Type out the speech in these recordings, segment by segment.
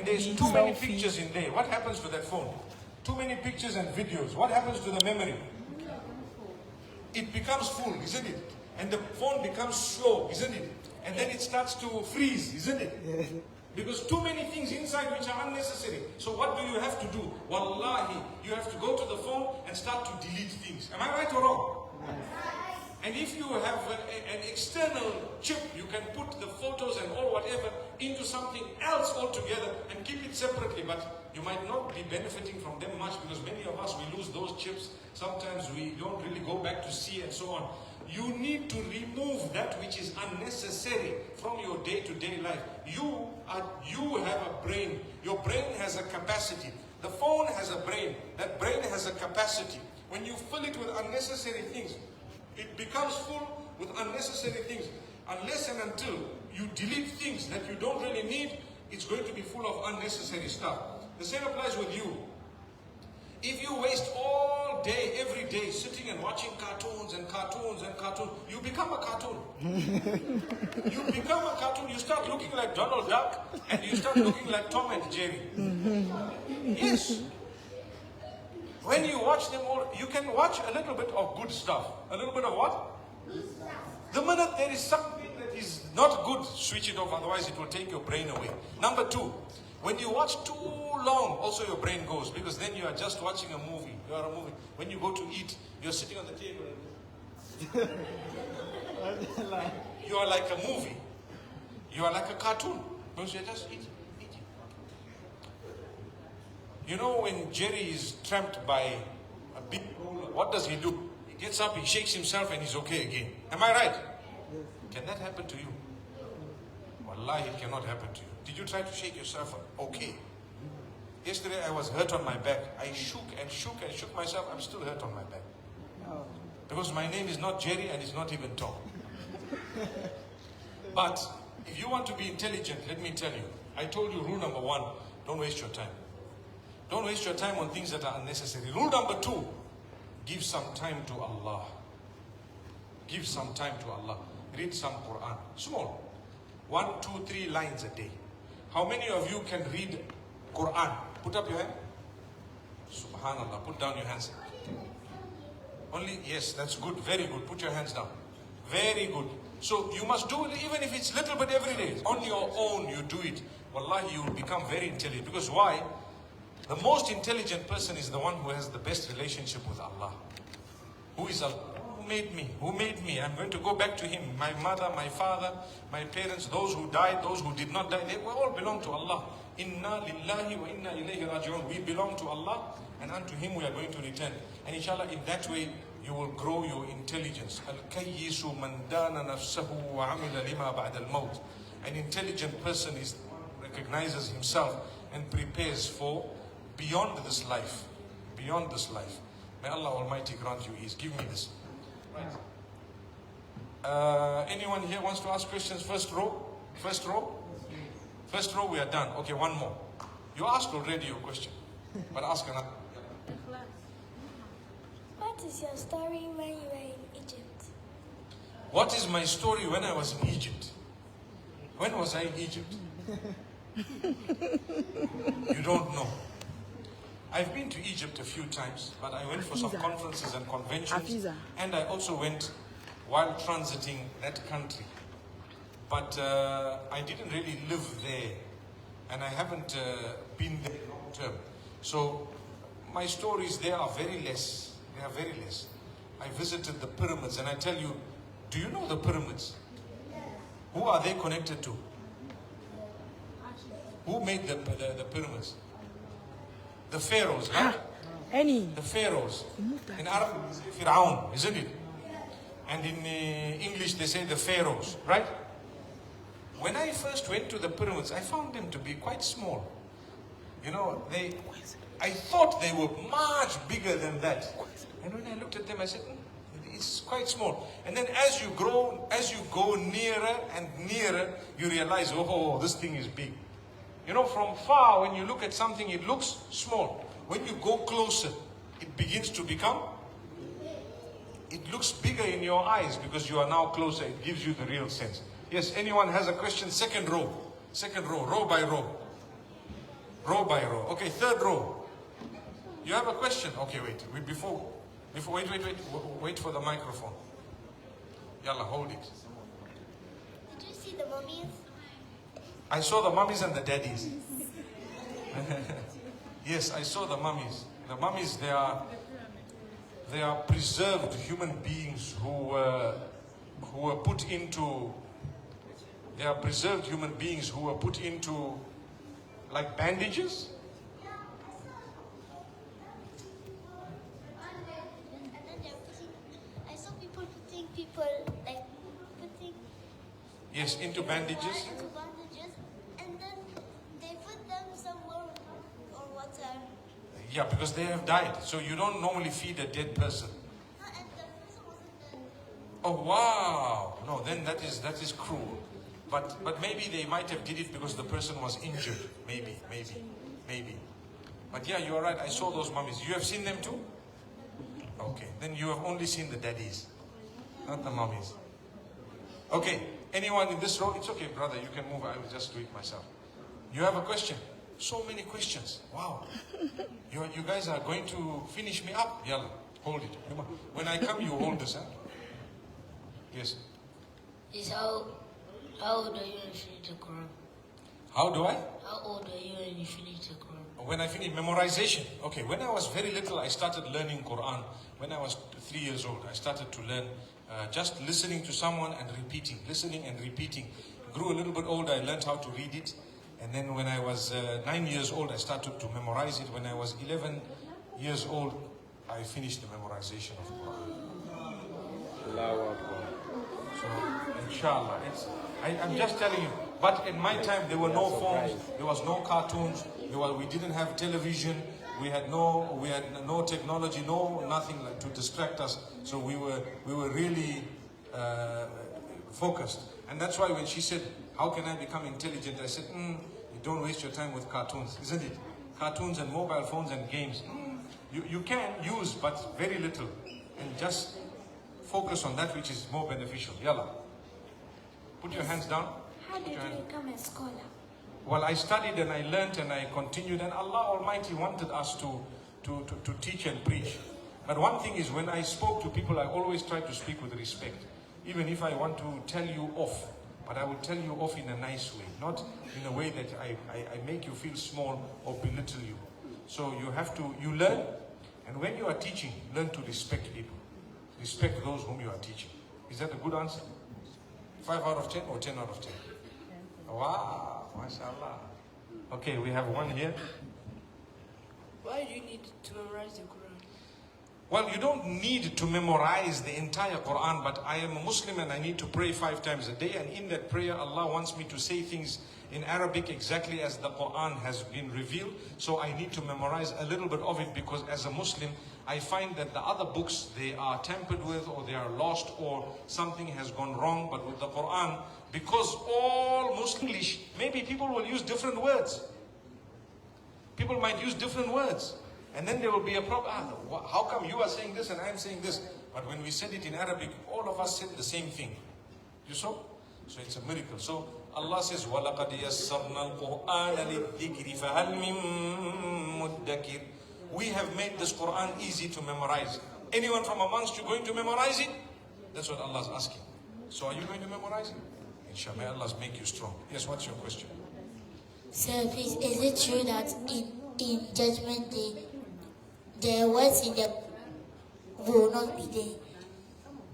there's too many pictures in there, what happens to that phone? Too many pictures and videos, what happens to the memory? It becomes full, isn't it? And the phone becomes slow, isn't it? And then it starts to freeze, isn't it? Because too many things inside which are unnecessary. So what do you have to do? Wallahi, you have to go to the phone and start to delete things. Am I right or wrong? And if you have an external chip, you can put the photos and all whatever into something else altogether and keep it separately. But you might not be benefiting from them much, because many of us, we lose those chips. Sometimes we don't really go back to see and so on. You need to remove that which is unnecessary from your day-to-day life. You have a brain. Your brain has a capacity. The phone has a brain. That brain has a capacity. When you fill it with unnecessary things, it becomes full with unnecessary things. Unless and until you delete things that you don't really need, it's going to be full of unnecessary stuff. The same applies with you. If you waste all day, every day, sitting and watching cartoons and cartoons and cartoons, you become a cartoon. You become a cartoon. You start looking like Donald Duck, and you start looking like Tom and Jerry. Yes. When you watch them all, you can watch a little bit of good stuff. A little bit of what? The minute there is something that is not good, switch it off, otherwise it will take your brain away. Number two, when you watch too long, also your brain goes, because then you are just watching a movie. You are a movie. When you go to eat, you're sitting on the table. You are like a movie. You are like a cartoon. Because you're just eating. You know, when Jerry is trapped by a big roller, what does he do? He gets up, he shakes himself, and he's okay again. Am I right? Can that happen to you? Wallahi, it cannot happen to you. Did you try to shake yourself up? Okay. Yesterday I was hurt on my back. I shook and shook and shook myself. I'm still hurt on my back. Because my name is not Jerry and it's not even Tom. But if you want to be intelligent, let me tell you. I told you rule number one, don't waste your time. Don't waste your time on things that are unnecessary. Rule number two, give some time to Allah. Give some time to Allah. Read some Quran. Small. 1, 2, 3 lines a day. How many of you can read Quran? Put up your hand. Subhanallah. Put down your hands. Only, yes, that's good. Very good. Put your hands down. Very good. So you must do it even if it's little bit every day. On your own you do it. Wallahi, you will become very intelligent. Because why? The most intelligent person is the one who has the best relationship with Allah. Who is Allah? Who made me? Who made me? I'm going to go back to Him. My mother, my father, my parents, those who died, those who did not die, they all belong to Allah. Inna lillahi wa inna ilayhi raji'un. We belong to Allah, and unto Him we are going to return. And inshallah, in that way, you will grow your intelligence. Al-kayyisu man dana nafsahu wa amila lima ba'da al-maut. An intelligent person is recognizes himself and prepares for beyond this life. Beyond this life. May Allah Almighty grant you ease. Give me this. Right. Anyone here wants to ask questions? First row? First row? First row, we are done. Okay, one more. You asked already your question, but ask another. What is your story when you were in Egypt? What is my story when I was in Egypt? When was I in Egypt? You don't know. I've been to Egypt a few times, but I went for some conferences and conventions, and I also went while transiting that country. But I didn't really live there, and I haven't been there long term. So my stories there are very less. They are very less. I visited the pyramids, and I tell you, do you know the pyramids? Who are they connected to? Who made the pyramids? The pharaohs, right? The pharaohs. In Arabic, they say Fir'aun, isn't it? And in English, they say the pharaohs, right? When I first went to the pyramids, I found them to be quite small. You know, I thought they were much bigger than that. And when I looked at them, I said, it's quite small. And then as you go nearer and nearer, you realize, oh, this thing is big. You know, from far, when you look at something, it looks small. When you go closer, it begins to become, it looks bigger in your eyes because you are now closer. It gives you the real sense. Yes, anyone has a question? Second row, row by row. Row by row. Okay, third row. You have a question? Okay, wait. Wait for the microphone. Yalla, hold it. Did you see the mummies? I saw the mummies and the daddies. Yes, I saw the mummies. The mummies, they are preserved human beings who were put into. They are preserved human beings who were put into like bandages. And then they're putting, I saw people putting like putting Yes, into bandages. into bandages, and then they put them somewhere or water. Yeah, because they have died. So you don't normally feed a dead person. And the person wasn't dead. Oh wow! No, then that is cruel. But maybe they might have did it because the person was injured. Maybe. But yeah, you are right. I saw those mummies. You have seen them too? Okay. Then you have only seen the daddies, not the mummies. Okay. Anyone in this row? It's okay, brother. You can move. I will just do it myself. You have a question? So many questions. Wow. You guys are going to finish me up. Yalla, hold it. When I come, you hold this, huh? Yes. Is how old are you when you finish the Quran? How do I? How old are you when you finish the Quran? When I finish memorization. Okay, when I was very little, I started learning Quran. When I was 3 years old, I started to learn just listening to someone and repeating, listening and repeating. Grew a little bit older, I learned how to read it. And then when I was 9 years old, I started to memorize it. When I was 11 years old, I finished the memorization of Quran. So, inshallah, I'm just telling you. But in my time, there were no phones, there was no cartoons, we didn't have television, we had no technology, nothing to distract us. So we were really focused. And that's why when she said, how can I become intelligent? I said, you don't waste your time with cartoons, isn't it? Cartoons and mobile phones and games. You can use, but very little. And just focus on that which is more beneficial. Yalla. Put your hands down. How did you become a scholar? Well, I studied and I learned and I continued, and Allah Almighty wanted us to teach and preach. But one thing is, when I spoke to people, I always try to speak with respect. Even if I want to tell you off, but I will tell you off in a nice way, not in a way that I make you feel small or belittle you. So you learn, and when you are teaching, learn to respect people. Respect those whom you are teaching. Is that a good answer? 5 out of 10 or 10 out of 10? Wow, mashallah. Okay, we have one here. Why do you need to memorize the Quran? Well, you don't need to memorize the entire Quran, but I am a Muslim and I need to pray 5 times a day. And in that prayer, Allah wants me to say things in Arabic exactly as the Quran has been revealed. So I need to memorize a little bit of it, because as a Muslim, I find that the other books, they are tampered with or they are lost or something has gone wrong. But with the Quran, because all Muslims, maybe people will use different words. People might use different words. And then there will be a problem. How come you are saying this and I'm saying this? But when we said it in Arabic, all of us said the same thing. You saw? So it's a miracle. So Allah says, وَلَقَدْ يَسَّرْنَا الْقُرْآنَ لِلذِّكْرِ فَهَلْ مِن مُدَّكِرٍ. We have made this Quran easy to memorize. Anyone from amongst you going to memorize it? That's what Allah is asking. So are you going to memorize it? Inshallah, may Allah make you strong. Yes, what's your question? Sir, please, is it true that in Judgment Day, the words in the will not be there?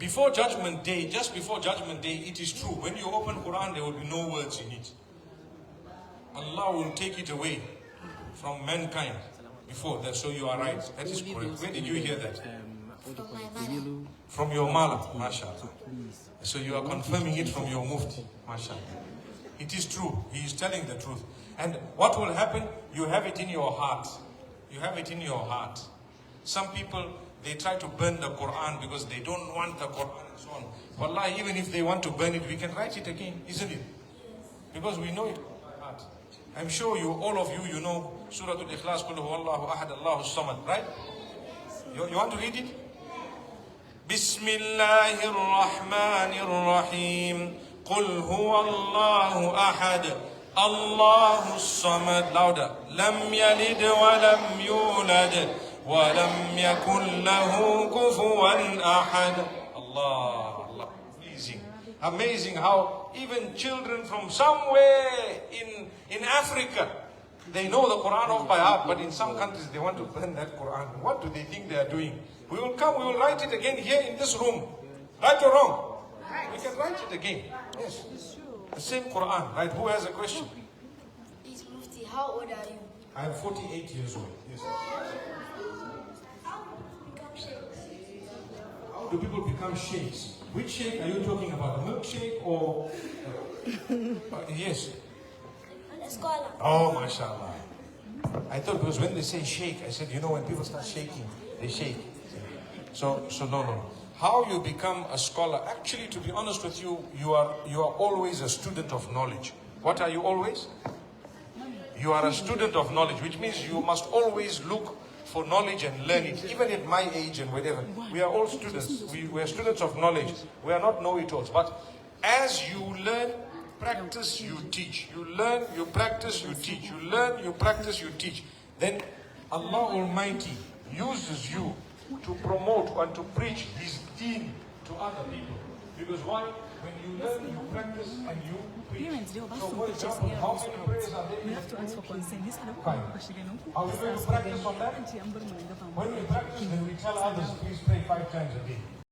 Before Judgment Day, just before Judgment Day, it is true. When you open Quran, there will be no words in it. Allah will take it away from mankind before that. So you are right. That is correct. Where did you hear that? From my mother. From your mother, mashallah. So you are confirming it from your mufti, mashallah. It is true. He is telling the truth. And what will happen? You have it in your heart. You have it in your heart. Some people, they try to burn the Quran because they don't want the Quran and so on. Wallahi, even if they want to burn it, we can write it again, isn't it? Because we know it by heart. I'm sure you, all of you, you know Surah Al-Ikhlas, Qul huwallahu ahad, Allahu samad, right? You want to read it? Bismillahir Rahmanir Rahim. Qul huwallahu ahad, Allahu Samad. Louder. Lam yalid wa lam yulad wa lam yakun lahu kufuwan ahad. Allah, Allah. Amazing. Amazing how even children from somewhere in Africa, they know the Quran off by heart, but in some countries they want to burn that Quran. What do they think they are doing? We will come, we will write it again here in this room. Right or wrong? We can write it again. Yes. The same Quran, right? Who has a question? Please, Mufti, how old are you? I am 48 years old. Yes. How do people become sheikhs? Which sheikh are you talking about? A milkshake or... yes. A scholar. Oh, mashallah. I thought because when they say shake, I said, you know, when people start shaking, they shake. So no. How you become a scholar? Actually, to be honest with you, you are always a student of knowledge. What are you always? You are a student of knowledge, which means you must always look for knowledge and learn it. Even at my age and whatever, we are all students. We are students of knowledge. We are not know-it-alls. But as you learn, practice, you teach. You learn, you practice, you teach. You learn, you practice, you teach. Then Allah Almighty uses you to promote and to preach His deen to other people. Because why? When you learn, you practice, and you preach. So for example, how many prayers are there? Fine. Are we going to practice on that? When we practice, then we tell others, please pray 5 times a day.